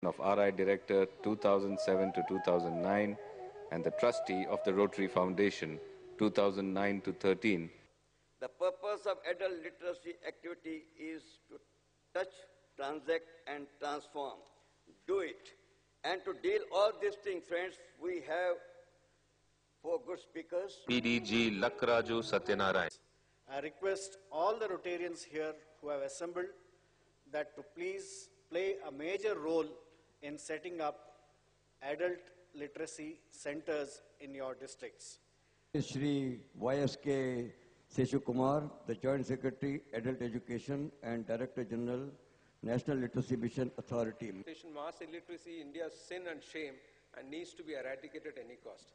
of RI Director 2007 to 2009 and the Trustee of the Rotary Foundation 2009 to 13. The purpose of adult literacy activity is to touch, transact and transform. Do it. And to deal all these things, friends, we have four good speakers. PDG Lakraju Satyanarayan. I request all the Rotarians here who have assembled that to please play a major role in setting up adult literacy centers in your districts. Shri YSK Seshu Kumar, the Joint Secretary, Adult Education and Director General, National Literacy Mission Authority. Mass illiteracy, India's sin and shame, and needs to be eradicated at any cost.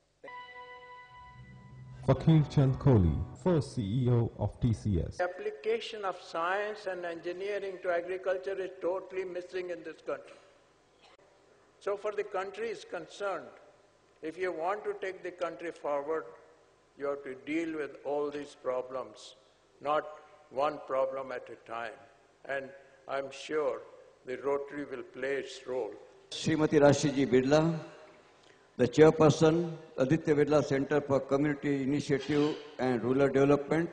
Fakir Chand Kohli, first CEO of TCS. The application of science and engineering to agriculture is totally missing in this country. So for the country is concerned, if you want to take the country forward, you have to deal with all these problems, not one problem at a time. And I'm sure the Rotary will play its role. Srimati Rashiji Birla, the Chairperson, Aditya Birla Center for Community Initiative and Rural Development,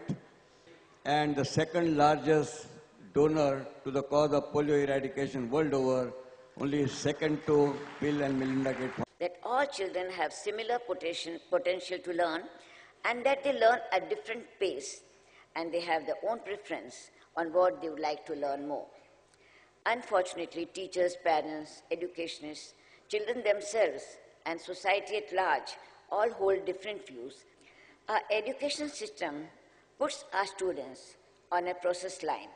and the second largest donor to the cause of polio eradication world over, only second to Bill and Melinda Gates. That all children have similar potential to learn, and that they learn at different pace, and they have their own preference on what they would like to learn more. Unfortunately, teachers, parents, educationists, children themselves, and society at large all hold different views. Our education system puts our students on a process line.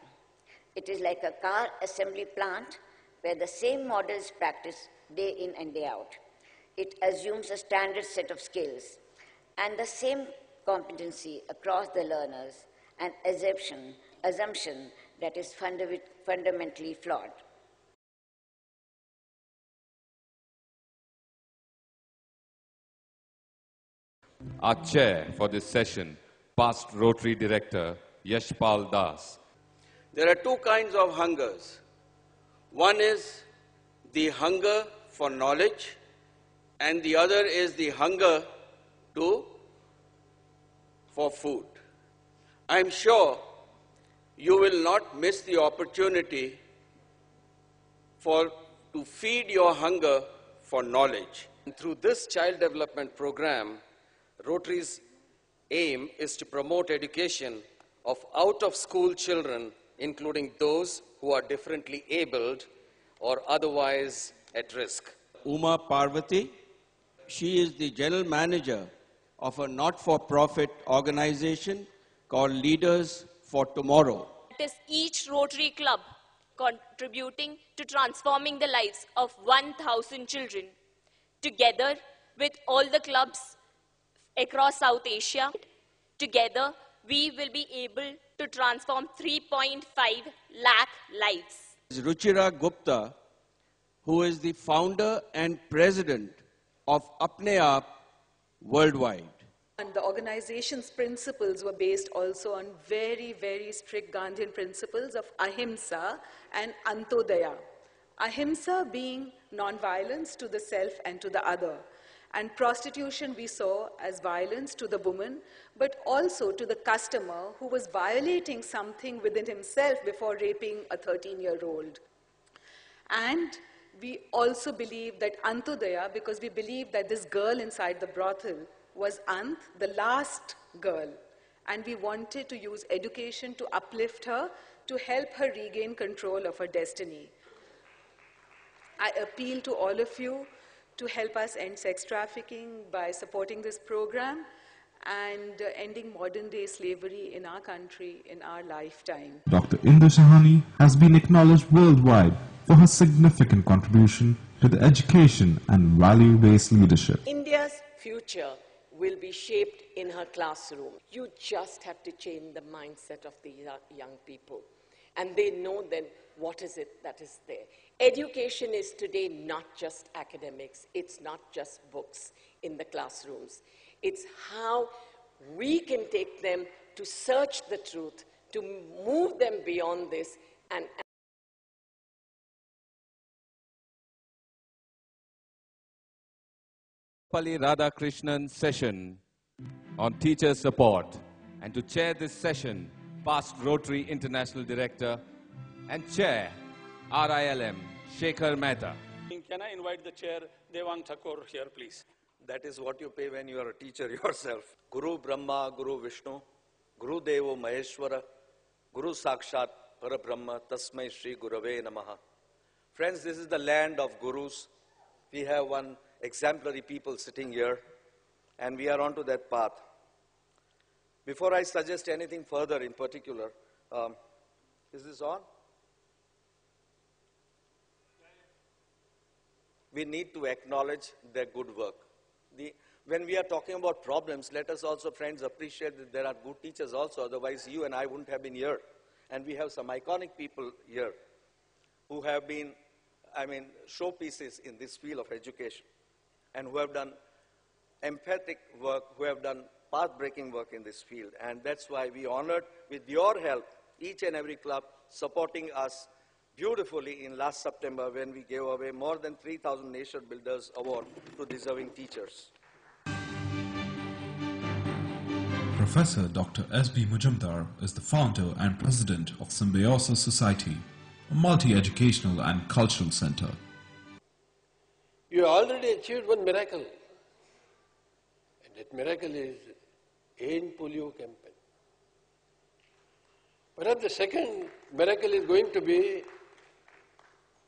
It is like a car assembly plant where the same model is practiced day in and day out. It assumes a standard set of skills and the same competency across the learners, an assumption that is fundamentally flawed. Our chair for this session, past Rotary Director Yashpal Das. There are two kinds of hungers. One is the hunger for knowledge, and the other is the hunger for food. I'm sure you will not miss the opportunity to feed your hunger for knowledge. And through this child development program, Rotary's aim is to promote education of out-of-school children, including those who are differently abled or otherwise at risk. Uma Parvati, she is the General Manager of a not-for-profit organization called Leaders for Tomorrow. It is each Rotary Club contributing to transforming the lives of 1,000 children. Together with all the clubs across South Asia, together we will be able to transform 3.5 lakh lives. Ruchira Gupta, who is the founder and president of Apne Aap Worldwide. And the organization's principles were based also on very, very strict Gandhian principles of ahimsa and antodaya. Ahimsa being non-violence to the self and to the other. And prostitution we saw as violence to the woman, but also to the customer who was violating something within himself before raping a 13-year-old. And we also believe that Antodaya, because we believe that this girl inside the brothel was Ant, the last girl. And we wanted to use education to uplift her, to help her regain control of her destiny. I appeal to all of you to help us end sex trafficking by supporting this program and ending modern-day slavery in our country in our lifetime. Dr. Inder Shahani has been acknowledged worldwide for her significant contribution to the education and value-based leadership. India's future will be shaped in her classroom. You just have to change the mindset of the young people. And they know then what is it that is there. Education is today not just academics. It's not just books in the classrooms. It's how we can take them to search the truth, to move them beyond this and Pali Radhakrishnan session on teacher support. And to chair this session, past Rotary International Director and Chair, RILM, Shekhar Mehta. Can I invite the chair, Devang Thakur, here, please? That is what you pay when you are a teacher yourself. Guru Brahma, Guru Vishnu, Guru Devo Maheshwara, Guru Sakshat Parabrahma, Tasmai Shri Gurave Namaha. Friends, this is the land of gurus. We have one exemplary people sitting here, and we are onto that path. Before I suggest anything further in particular, is this on? We need to acknowledge their good work. When we are talking about problems, let us also, friends, appreciate that there are good teachers also, otherwise you and I wouldn't have been here. And we have some iconic people here who have been, showpieces in this field of education and who have done emphatic work, who have done path-breaking work in this field. And that's why we honored, with your help, each and every club supporting us beautifully in last September when we gave away more than 3,000 Nation Builders Award to deserving teachers. Professor Dr. S.B. Mujumdar is the founder and president of Symbiosis Society, a multi-educational and cultural center. You already achieved one miracle. And that miracle is End Polio campaign. Perhaps the second miracle is going to be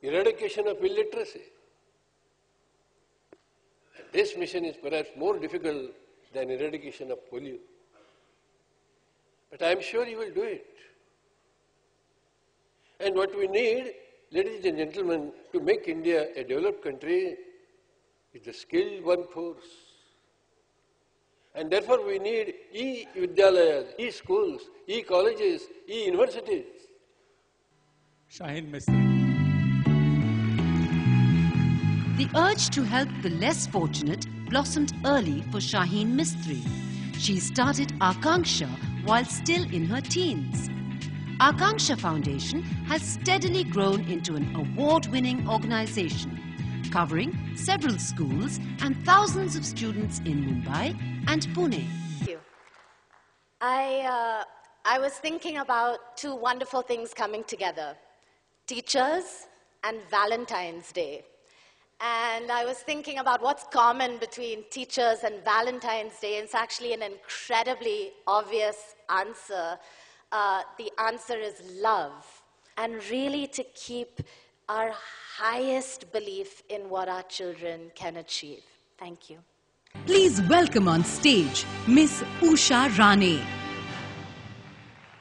eradication of illiteracy. And this mission is perhaps more difficult than eradication of polio. But I am sure you will do it. And what we need, ladies and gentlemen, to make India a developed country is the skilled workforce. And therefore we need e-vidyalayas, e-schools, e-colleges, e-universities. Shaheen Mistry. The urge to help the less fortunate blossomed early for Shaheen Mistry. She started Akanksha while still in her teens. Akanksha Foundation has steadily grown into an award-winning organization, covering several schools and thousands of students in Mumbai and Pune. Thank you. I was thinking about two wonderful things coming together, teachers and Valentine's Day. And I was thinking about what's common between teachers and Valentine's Day. It's actually an incredibly obvious answer. The answer is love. And really to keep our highest belief in what our children can achieve. Thank you. Please welcome on stage Miss Usha Rane.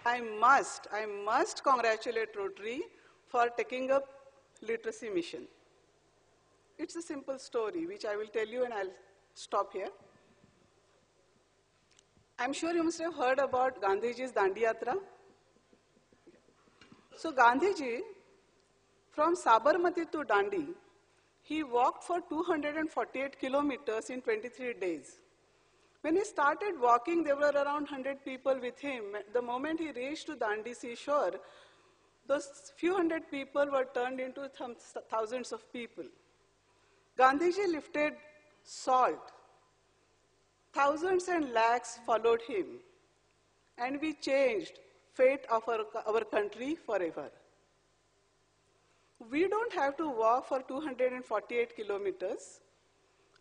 I must congratulate Rotary for taking up literacy mission. It's a simple story which I will tell you and I'll stop here. I'm sure you must have heard about Gandhiji's Dandi Yatra. So Gandhiji, from Sabarmati to Dandi, he walked for 248 kilometers in 23 days. When he started walking, there were around 100 people with him. The moment he reached to Dandi seashore, those few hundred people were turned into thousands of people. Gandhiji lifted salt. Thousands and lakhs followed him. And we changed fate of our country forever. We don't have to walk for 248 kilometers.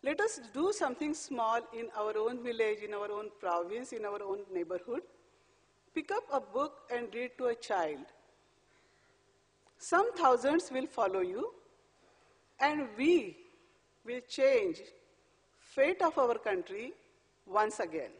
Let us do something small in our own village, in our own province, in our own neighborhood. Pick up a book and read to a child. Some thousands will follow you, and we will change fate of our country once again.